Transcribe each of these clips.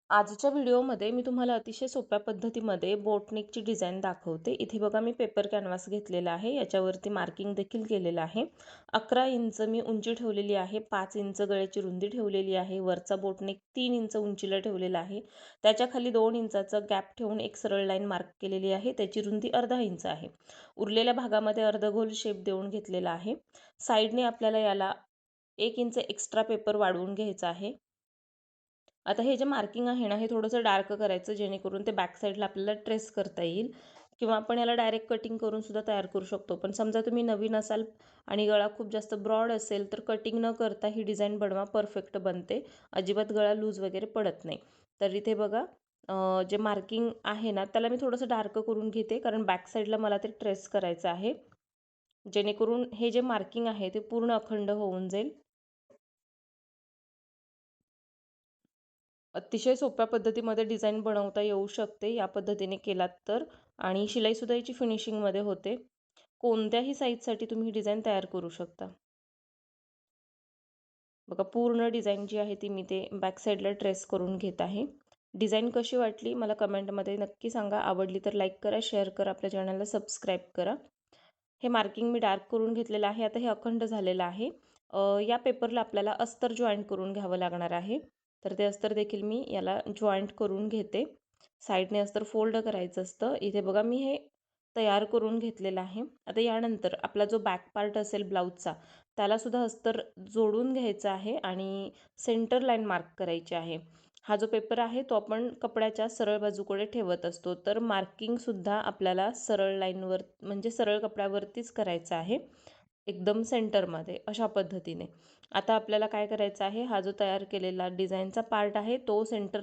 आजच्या व्हिडिओमध्ये मी तुम्हाला अतिशय सोप्या पद्धतीमध्ये बोटनेकची डिझाईन दाखवते. इथे बघा मी पेपर कॅनव्हास घेतलेला आहे. याच्यावरती मार्किंग देखील केलेलं आहे. 11 इंच मी उंची ठेवलेली आहे. 5 इंच गळ्याची रुंदी ठेवलेली आहे. वरचा बोटनेक 3 इंच उंचीला ठेवलेला आहे. त्याच्या खाली 2 इंचाचा गॅप ठेवून एक सरळ लाईन मार्क केलेली आहे. त्याची रुंदी अर्धा इंच आहे. उरलेल्या भागामध्ये अर्धगोल शेप देऊन घेतलेला आहे. साईडने आपल्याला याला 1 इंच एक्स्ट्रा पेपर वाढवून घ्यायचा आहे. आता हे जे मार्किंग आहे ना, हे थोडंसं डार्क करायचं जेणेकरून ते बॅक साईडला आपल्याला ट्रेस करता येईल किंवा आपण याला डायरेक्ट कटिंग करून सुद्धा तयार करू शकतो. पण समजा तुम्ही नवीन असाल आणि गळा खूप जास्त ब्रॉड असेल तर कटिंग न करता ही डिझाईन बनवा, परफेक्ट बनते. अजिबात गळा लूज वगैरे पडत नाही. तर इथे बघा जे मार्किंग आहे ना, त्याला मी थोडंसं डार्क करून घेते कारण बॅक साईडला मला ते ट्रेस करायचं आहे. जेणेकरून हे जे मार्किंग आहे ते पूर्ण अखंड होऊन जाईल. अतिशय सोप्या पद्धतीमध्ये डिझाईन बनवता येऊ शकते या पद्धतीने केलात तर. आणि शिलाईसुद्धा याची फिनिशिंगमध्ये होते. कोणत्याही साईजसाठी तुम्ही डिझाईन तयार करू शकता. बघा पूर्ण डिझाईन जी आहे ती मी ते बॅक साईडला ट्रेस करून घेत आहे. डिझाईन कशी वाटली मला कमेंटमध्ये नक्की सांगा. आवडली तर लाईक करा, शेअर करा, आपल्या चॅनलला सबस्क्राईब करा. हे मार्किंग मी डार्क करून घेतलेलं आहे. आता हे अखंड झालेलं आहे. या पेपरला आपल्याला अस्तर जॉईंट करून घ्यावं लागणार आहे. तर ते अस्तर देखील मी याला जॉईंट करून घेते. साईडने अस्तर फोल्ड करायचं असतं. इथे बघा मी हे तयार करून घेतलेलं आहे. आता यानंतर आपला जो बॅक पार्ट असेल ब्लाऊजचा त्यालासुद्धा अस्तर जोडून घ्यायचं आहे आणि सेंटर लाईन मार्क करायची आहे. हा जो पेपर आहे तो आपण कपड्याच्या सरळ बाजूकडे ठेवत असतो. तर मार्किंगसुद्धा आपल्याला सरळ लाईनवर म्हणजे सरळ कपड्यावरतीच करायचं आहे. एकदम सेंटरमध्ये अशा पद्धतीने. आता आपल्याला काय करायचं आहे, हा जो तयार केलेला डिझाईनचा पार्ट आहे तो सेंटर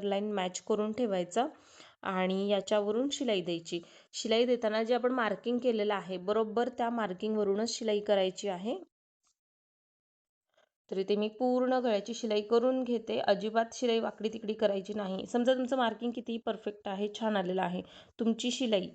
लाईन मॅच करून ठेवायचा आणि याच्यावरून शिलाई द्यायची. शिलाई देताना जे आपण मार्किंग केलेलं आहे बरोबर त्या मार्किंगवरूनच शिलाई करायची आहे. तर इथे मी पूर्ण गळ्याची शिलाई करून घेते. अजिबात शिलाई वाकडी तिकडी करायची नाही. समजा तुमचं मार्किंग कितीही परफेक्ट आहे, छान आलेलं आहे, तुमची शिलाई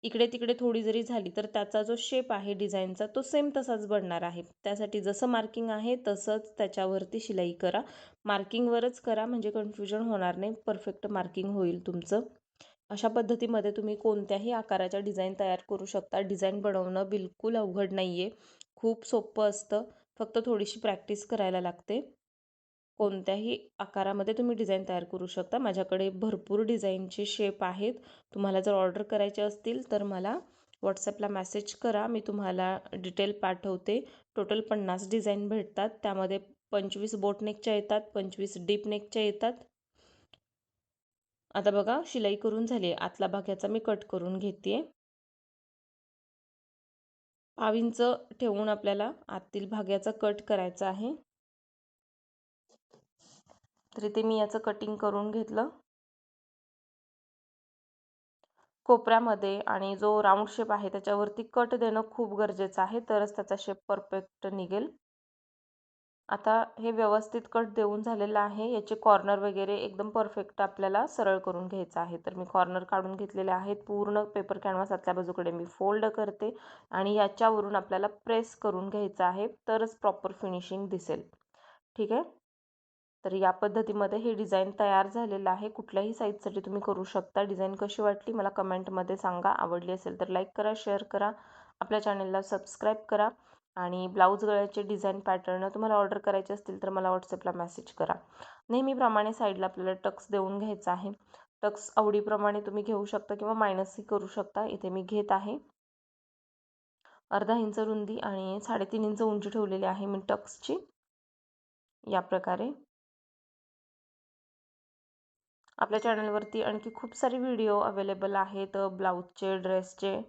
इकडे तिकडे थोडी जरी झाली तर त्याचा जो शेप आहे डिझाईनचा तो सेम तसाच बनणार आहे. त्यासाठी जसं मार्किंग आहे तसंच त्याच्यावरती शिलाई करा. मार्किंगवरच करा म्हणजे कन्फ्युजन होणार नाही, परफेक्ट मार्किंग होईल तुमचं. अशा पद्धतीमध्ये तुम्ही कोणत्याही आकाराच्या डिझाईन तयार करू शकता. डिझाईन बनवणं बिलकुल अवघड नाही आहे. खूप सोपं असतं. फक्त थोडीशी प्रॅक्टिस करायला लागते. कोणत्याही आकारामध्ये तुम्ही डिझाईन तयार करू शकता. माझ्याकडे भरपूर डिझाईनचे शेप आहेत. तुम्हाला जर ऑर्डर करायचे असतील तर मला WhatsAppला मेसेज करा. मी तुम्हाला डिटेल पाठवते. टोटल 50 डिझाईन भेटतात. त्यामध्ये 25 बोटनेकच्या येतात, 25 डीप नेकच्या येतात. आता बघा शिलाई करून झाली आहे. आतला भाग याचा मी कट करून घेते. पाव इंच ठेवून आपल्याला आतील भाग याचा कट करायचा आहे. तर इथे मी याचं कटिंग करून घेतलं. कोपऱ्यामध्ये आणि जो राऊंड शेप आहे त्याच्यावरती कट देणं खूप गरजेचं आहे, तरच त्याचा शेप परफेक्ट निघेल. आता हे व्यवस्थित कट देऊन झालेलं आहे. याचे कॉर्नर वगैरे एकदम परफेक्ट आपल्याला सरळ करून घ्यायचं आहे. तर मी कॉर्नर काढून घेतलेले आहेत. पूर्ण पेपर कॅनव्हास आतल्या बाजूकडे मी फोल्ड करते आणि याच्यावरून आपल्याला प्रेस करून घ्यायचं आहे, तरच प्रॉपर फिनिशिंग दिसेल. ठीक आहे. तर या पद्धतीमध्ये हे डिझाईन तयार झालेलं आहे. कुठल्याही साईजसाठी तुम्ही करू शकता. डिझाईन कशी वाटली मला कमेंटमध्ये सांगा. आवडली असेल तर लाईक करा, शेअर करा, आपल्या चॅनलला सबस्क्राईब करा. आणि ब्लाऊज गळ्याचे डिझाईन पॅटर्न तुम्हाला ऑर्डर करायचे असतील तर मला WhatsAppला मेसेज करा. नेहमीप्रमाणे साईडला आपल्याला टक्स देऊन घ्यायचा आहे. टक्स आवडीप्रमाणे तुम्ही घेऊ शकता किंवा मायनसही करू शकता. इथे मी घेत आहे. अर्धा इंच रुंदी आणि 3.5 इंच उंची ठेवलेली आहे मी टक्सची. या प्रकारे आपल्या चॅनलवरती आणखी खूप सारे व्हिडिओ अवेलेबल आहेत ब्लाऊजचे, ड्रेसचे.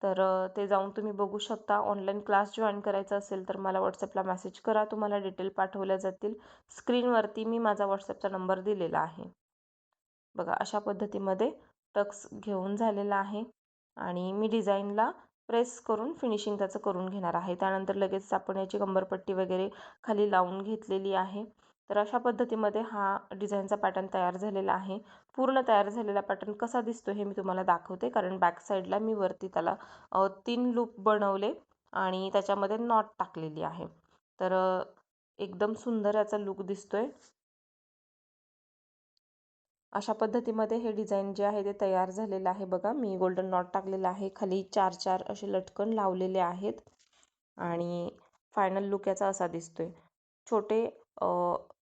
तर ते जाऊन तुम्ही बघू शकता. ऑनलाईन क्लास जॉईन करायचा असेल तर मला WhatsAppला मेसेज करा. तुम्हाला डिटेल पाठवल्या जातील. स्क्रीनवरती मी माझा WhatsAppचा नंबर दिलेला आहे. बघा अशा पद्धतीमध्ये टक्स घेऊन झालेला आहे आणि मी डिझाईनला प्रेस करून फिनिशिंग त्याचं करून घेणार आहे. त्यानंतर लगेच आपण याची कंबरपट्टी वगैरे खाली लावून घेतलेली आहे. तर अशा पद्धतीमध्ये हा डिझाईनचा पॅटर्न तयार झालेला आहे. पूर्ण तयार झालेला पॅटर्न कसा दिसतो हे मी तुम्हाला दाखवते, कारण बॅक साईडला मी वरती त्याला 3 लूप बनवले आणि त्याच्यामध्ये नॉट टाकलेली आहे. तर एकदम सुंदर याचा लूक दिसतोय. अशा पद्धतीमध्ये हे डिझाईन जे आहे ते तयार झालेलं आहे बघा. मी गोल्डन नॉट टाकलेला आहे, खाली 4-4 असे लटकन लावलेले आहेत आणि फायनल लुक याचा असा दिसतोय. छोटे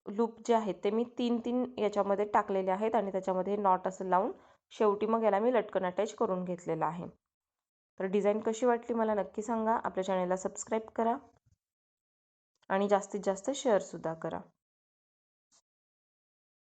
लूप जे आहेत ते मी 3-3 याच्यामध्ये टाकलेले आहेत आणि त्याच्यामध्ये नॉट असं लावून शेवटी मग याला मी लटकन अटॅच करून घेतलेला आहे. तर डिझाईन कशी वाटली मला नक्की सांगा. आपल्या चॅनलला सबस्क्राईब करा आणि जास्तीत जास्त शेअरसुद्धा करा.